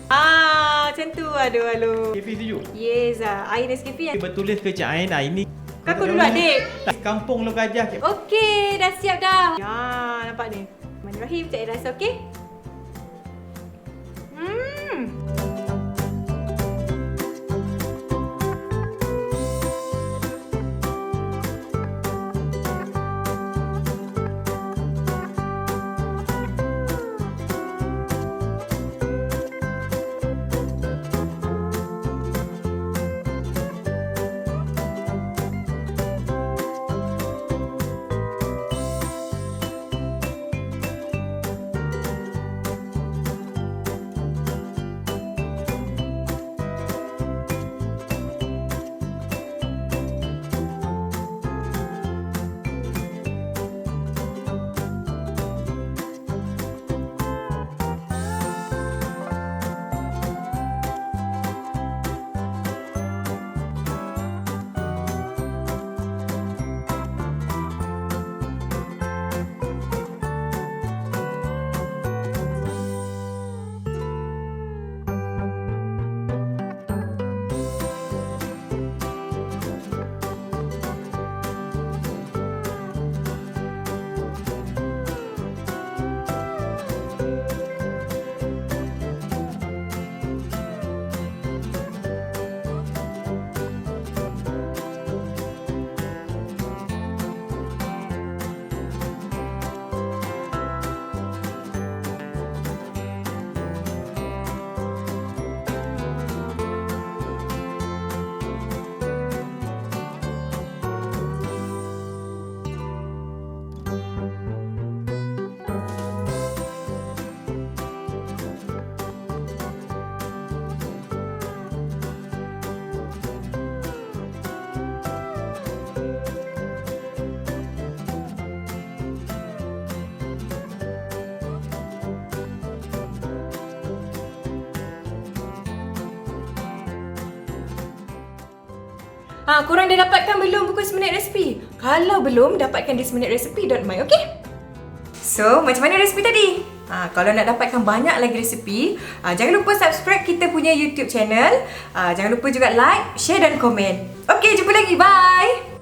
Macam tu. Aduh. Kepi sejuk. Yes, air Resepi yang Bertulis ke Cik Ain ini. Kaku dulu adik. Kampung lo gajah. Okey, dah siap dah. Nampak ni. Bismillahirrahmanirrahim. Cik Ain rasa okey? Korang dah dapatkan belum buku seminit resepi? Kalau belum, dapatkan di seminitresepi.my, okey? So, macam mana resepi tadi? Kalau nak dapatkan banyak lagi resepi, jangan lupa subscribe kita punya YouTube channel. Jangan lupa juga like, share dan komen. Okey, jumpa lagi. Bye!